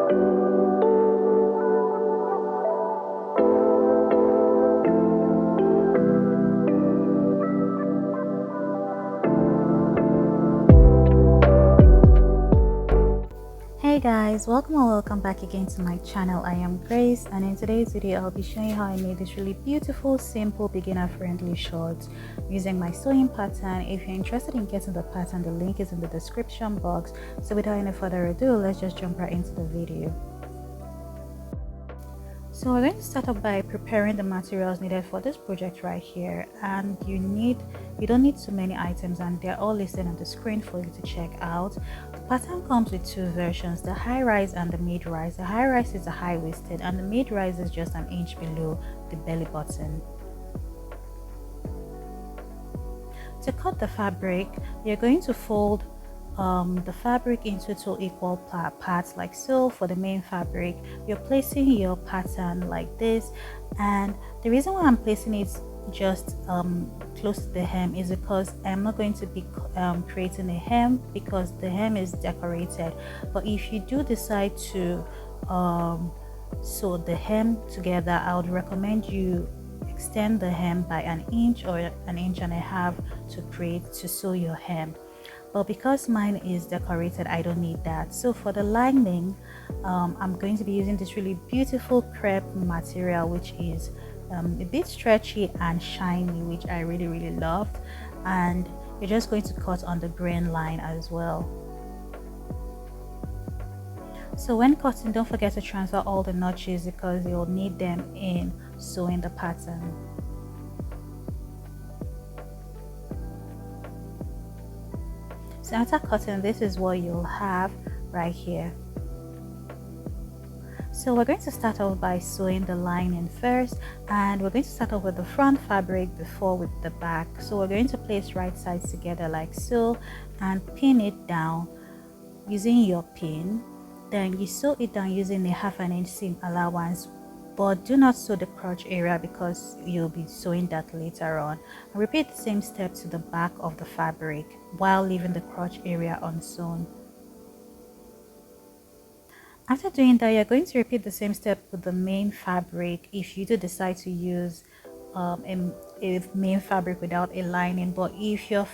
Hey guys, welcome or welcome back again to my channel. I am Grace, and in today's video I'll be showing you how I made this really beautiful, simple, beginner friendly shorts using my sewing pattern. If you're interested in getting the pattern, the link is in the description box. So without any further ado, let's just jump right into the video. So we're going to start off by preparing the materials needed for this project right here, and you don't need too many items, and they're all listed on the screen for you to check out. The pattern comes with two versions, the high rise and the mid rise. The high rise is a high waisted and the mid rise is just an inch below the belly button. To cut the fabric, you're going to fold the fabric into two equal parts like so. For the main fabric, you're placing your pattern like this, and the reason why I'm placing it just close to the hem is because I'm not going to be creating a hem, because the hem is decorated. But if you do decide to sew the hem together, I would recommend you extend the hem by an inch or an inch and a half to sew your hem. But because mine is decorated, I don't need that. So for the lining, I'm going to be using this really beautiful crepe material, which is a bit stretchy and shiny, which I really loved. And you're just going to cut on the grain line as well. So when cutting, don't forget to transfer all the notches because you'll need them in sewing the pattern. So after cutting, this is what you'll have right here. So we're going to start off by sewing the lining first, and we're going to start off with the front fabric before with the back. So we're going to place right sides together like so and pin it down using your pin. Then you sew it down using a 1/2 inch seam allowance, but do not sew the crotch area because you'll be sewing that later on. And repeat the same step to the back of the fabric while leaving the crotch area unsewn. After doing that, you're going to repeat the same step with the main fabric if you do decide to use a main fabric without a lining. But if your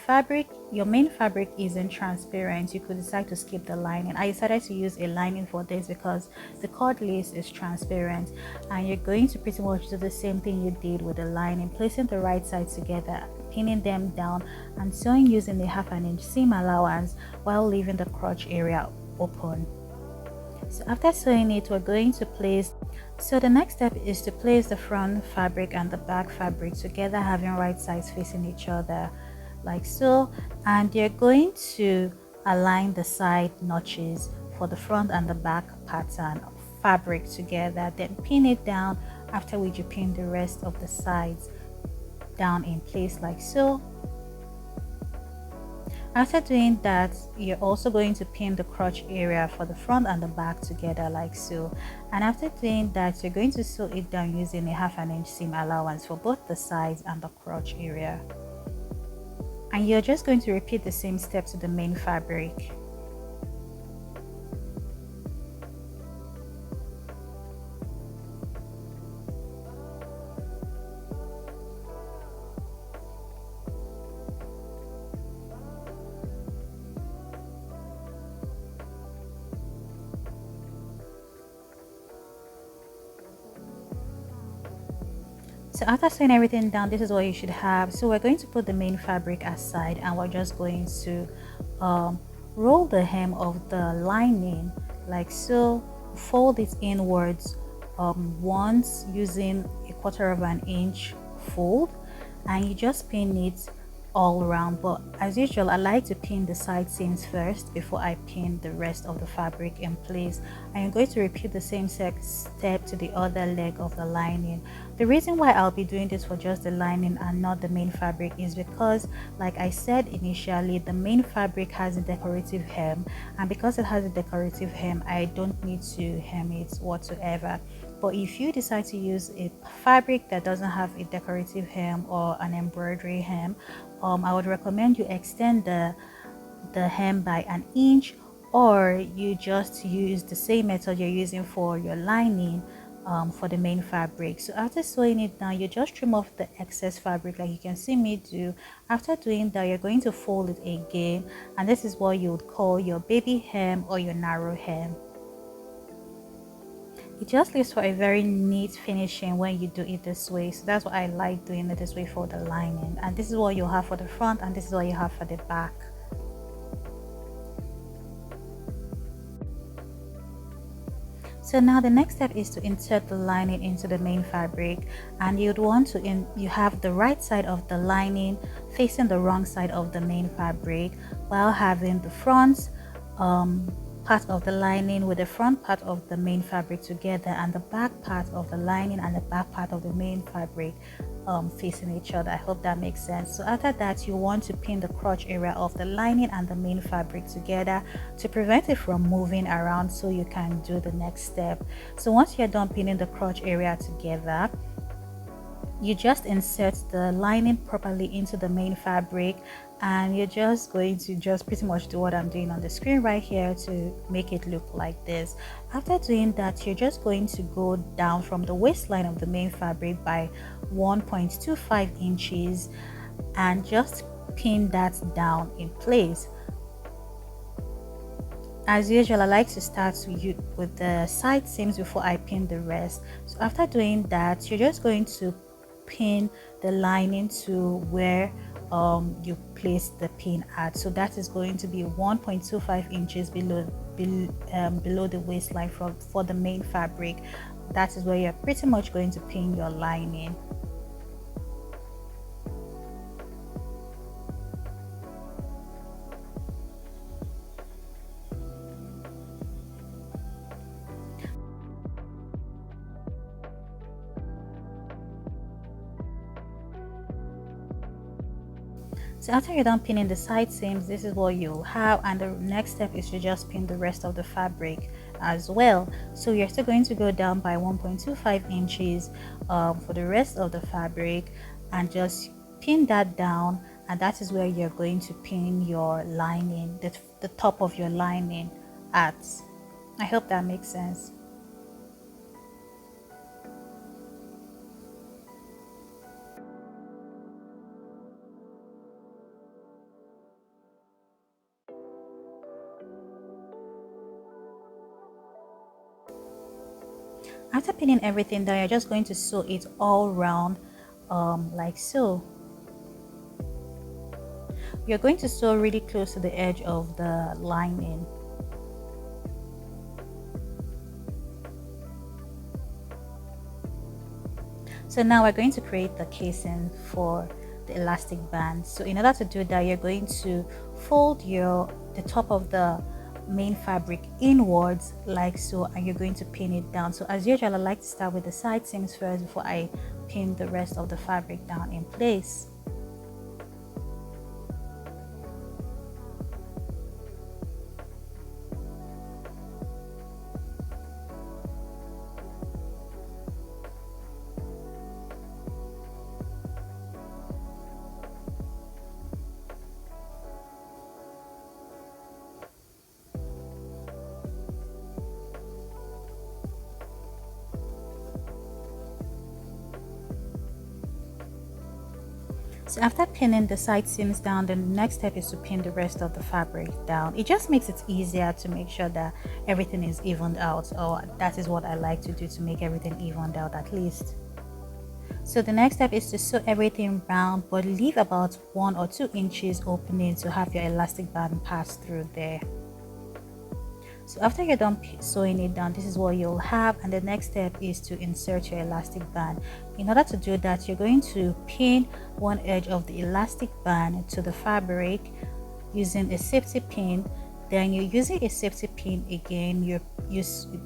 main fabric isn't transparent, you could decide to skip the lining. I decided to use a lining for this because the cord lace is transparent, and you're going to pretty much do the same thing you did with the lining, placing the right sides together, pinning them down and sewing using the 1/2 inch seam allowance while leaving the crotch area open. So after sewing it, we're going to place, so the next step is to place the front fabric and the back fabric together, having right sides facing each other like so, and you're going to align the side notches for the front and the back pattern fabric together, then pin it down, after which you pin the rest of the sides down in place like so. After doing that, you're also going to pin the crotch area for the front and the back together like so. And after doing that, you're going to sew it down using a 1/2 inch seam allowance for both the sides and the crotch area. And you're just going to repeat the same steps to the main fabric. So after sewing everything down, this is what you should have. So we're going to put the main fabric aside, and we're just going to roll the hem of the lining like so, fold it inwards once using a 1/4 inch fold, and you just pin it all around. But as usual, I like to pin the side seams first before I pin the rest of the fabric in place. I am going to repeat the same step to the other leg of the lining. The reason why I'll be doing this for just the lining and not the main fabric is because, like I said initially, the main fabric has a decorative hem, and because it has a decorative hem, I don't need to hem it whatsoever. But if you decide to use a fabric that doesn't have a decorative hem or an embroidery hem, I would recommend you extend the hem by an inch or you just use the same method you're using for your lining for the main fabric. So after sewing it down, you just trim off the excess fabric like you can see me do. After doing that, you're going to fold it again, and this is what you would call your baby hem or your narrow hem. It just leaves for a very neat finishing when you do it this way. So that's what I like doing it this way for the lining. And this is what you have for the front, and this is what you have for the back. So now the next step is to insert the lining into the main fabric, and you'd want to you have the right side of the lining facing the wrong side of the main fabric, while having the front part of the lining with the front part of the main fabric together, and the back part of the lining and the back part of the main fabric facing each other. I hope that makes sense. So after that, you want to pin the crotch area of the lining and the main fabric together to prevent it from moving around, so you can do the next step. So once you're done pinning the crotch area together, you just insert the lining properly into the main fabric, and you're just going to just pretty much do what I'm doing on the screen right here to make it look like this. After doing that, you're just going to go down from the waistline of the main fabric by 1.25 inches and just pin that down in place. As usual, I like to start with the side seams before I pin the rest. So after doing that, you're just going to pin the lining to where you place the pin at. So that is going to be 1.25 inches below the waistline for the main fabric. That is where you're pretty much going to pin your lining. So after you're done pinning the side seams, this is what you'll have, and the next step is to just pin the rest of the fabric as well. So you're still going to go down by 1.25 inches for the rest of the fabric, and just pin that down, and that is where you're going to pin your lining, the top of your lining at. I hope that makes sense. After pinning everything down, you're just going to sew it all round like so. You're going to sew really close to the edge of the lining. So now we're going to create the casing for the elastic band. So in order to do that, you're going to fold the top of the main fabric inwards like so, and you're going to pin it down. So as usual, I like to start with the side seams first before I pin the rest of the fabric down in place. So after pinning the side seams down, the next step is to pin the rest of the fabric down. It just makes it easier to make sure that everything is evened out, or that is what I like to do, to make everything evened out at least. So the next step is to sew everything round, but leave about 1 or 2 inches opening to have your elastic band pass through there. So after you're done sewing it down, this is what you'll have, and the next step is to insert your elastic band. In order to do that, you're going to pin one edge of the elastic band to the fabric using a safety pin. Then you're using a safety pin again, you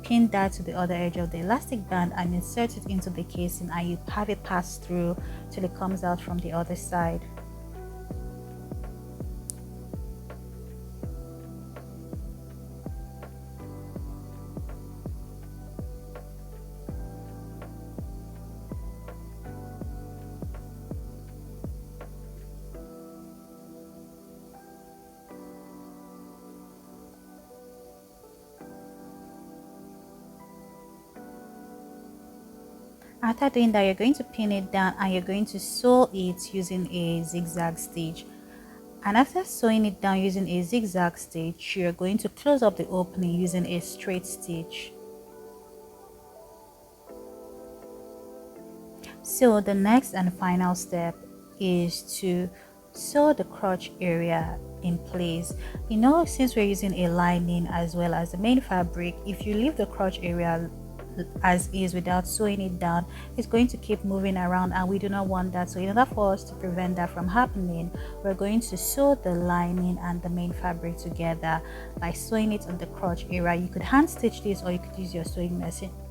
pin that to the other edge of the elastic band and insert it into the casing, and you have it pass through till it comes out from the other side. After doing that, you're going to pin it down and you're going to sew it using a zigzag stitch. And after sewing it down using a zigzag stitch, you're going to close up the opening using a straight stitch. So the next and final step is to sew the crotch area in place. You know, since we're using a lining as well as the main fabric, if you leave the crotch area as is without sewing it down, it's going to keep moving around, and we do not want that. So in order for us to prevent that from happening, we're going to sew the lining and the main fabric together by sewing it on the crotch area. You could hand stitch this or you could use your sewing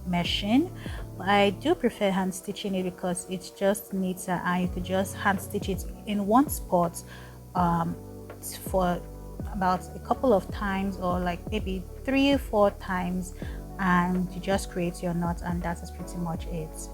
machine. I do prefer hand stitching it because it's just neater, and you could just hand stitch it in one spot for about a couple of times, or like maybe 3 or 4 times, and you just create your knot, and that is pretty much it.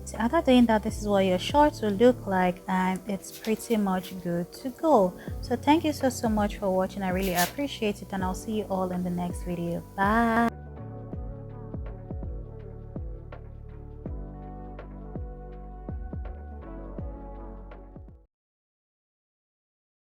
So after doing that, this is what your shorts will look like, and it's pretty much good to go. So thank you so much for watching. I really appreciate it, and I'll see you all in the next video. Bye.